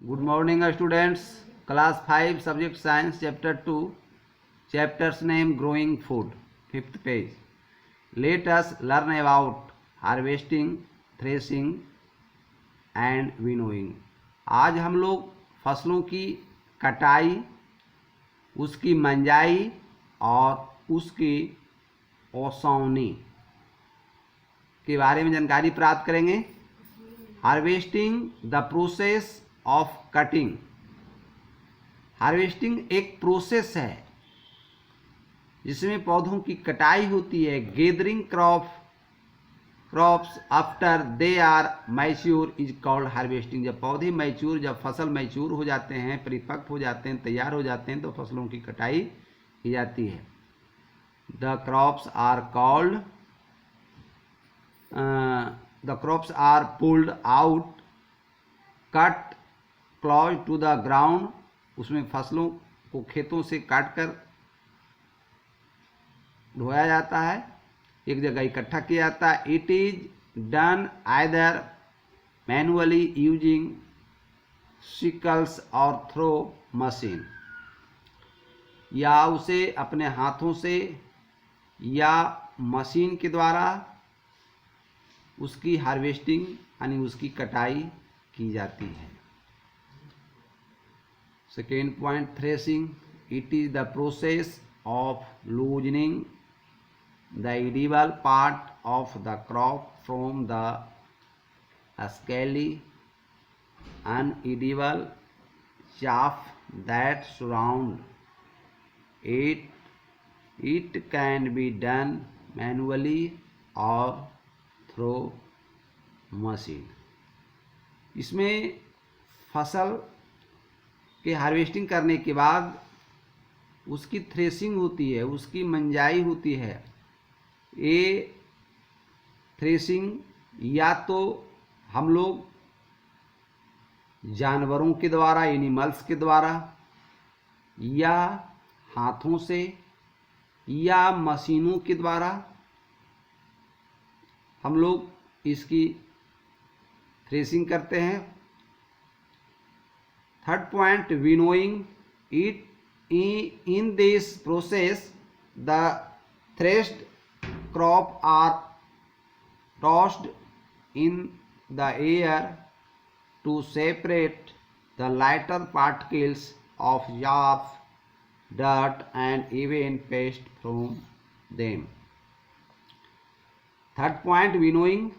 Good morning, students. Class 5, Subject Science, Chapter 2. Chapter's name Growing Food. 5th page. Let us learn about harvesting, threshing and winnowing. आज हम लोग फसलों की कटाई, उसकी मंजाई और उसकी ओसौनी के बारे में जानकारी प्राप्त करेंगे। Harvesting the process of cutting. Harvesting एक प्रोसेस है जिसमें पौधों की कटाई होती है। Gathering crops after they are mature is called harvesting. जब पौधे मैच्योर, जब फसल मैच्योर हो जाते हैं, परिपक्व हो जाते हैं, तैयार हो जाते हैं, तो फसलों की कटाई की जाती है। The crops are called the crops are pulled out, cut close to the ground। उसमें फसलों को खेतों से काट कर ढोया जाता है, एक जगह इकट्ठा किया जाता है। It is done either manually using sicles और थ्रो मशीन, या उसे अपने हाथों से या मशीन के द्वारा उसकी हार्वेस्टिंग यानी उसकी कटाई की जाती है। Second point, threshing. It is the process of loosening the edible part of the crop from the scaly inedible chaff that surround it. It can be done manually or through machine. इसमें फसल के harvesting करने के बाद उसकी threshing होती है, उसकी मंजाई होती है। ये थ्रेशिंग या तो हम लोग जानवरों के द्वारा, एनिमल्स के द्वारा, या हाथों से या मशीनों के द्वारा हम लोग इसकी थ्रेशिंग करते हैं। Third point, winnowing. It in this process the threshed crop are tossed in the air to separate the lighter particles of chaff, dirt and even pest from them। Third point, winnowing.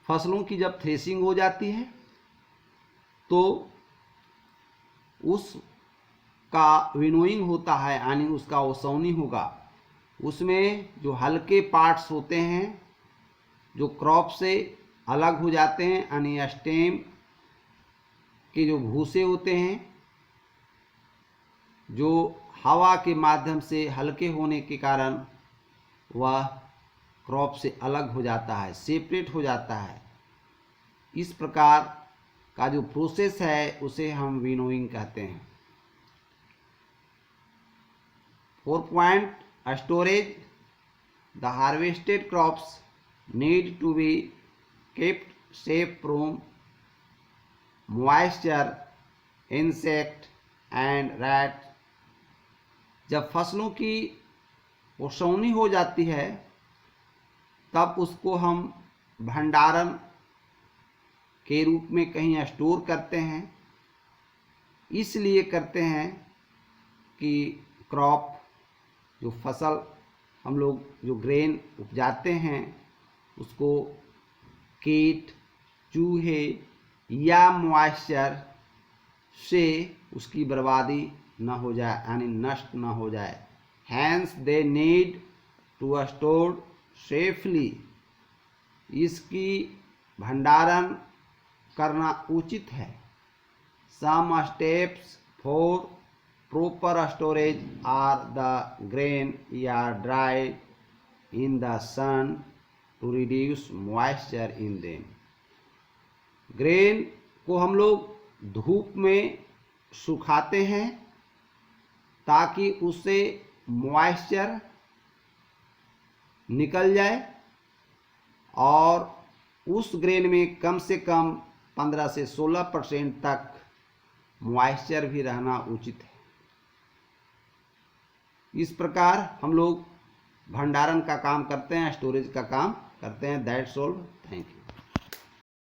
फसलों की जब threshing हो जाती है तो उसका winnowing होता है, यानी उसका ओसौनी होगा। उसमें जो हल्के पार्ट्स होते हैं जो क्रॉप से अलग हो जाते हैं, यानी स्टेम के जो भूसे होते हैं, जो हवा के माध्यम से हल्के होने के कारण वह क्रॉप से अलग हो जाता है, सेपरेट हो जाता है। इस प्रकार का जो प्रोसेस है उसे हम विनोइंग कहते हैं। 4 point, storage. The harvested crops need to be kept safe from moisture, insect and rat. जब फसलों की ओसौनी हो जाती है तब उसको हम भंडारण के रूप में कहीं स्टोर करते हैं। इसलिए करते हैं कि क्रॉप, जो फसल हम लोग जो ग्रेन उपजाते हैं, उसको कीट, चूहे या मॉइस्चर से उसकी बर्बादी न हो जाए, यानी नष्ट न हो जाए। Hence they need to store safely. इसकी भंडारण करना उचित है। Some steps for proper storage are the grain या dry in the sun to reduce moisture in them. Grain को हम लोग धूप में सुखाते हैं ताकि उससे मॉइस्चर निकल जाए और उस ग्रेन में कम से कम 15 से 16% तक मॉइस्चर भी रहना उचित है। इस प्रकार हम लोग भंडारण का काम करते हैं, स्टोरेज का काम करते हैं। That's all. Thank you.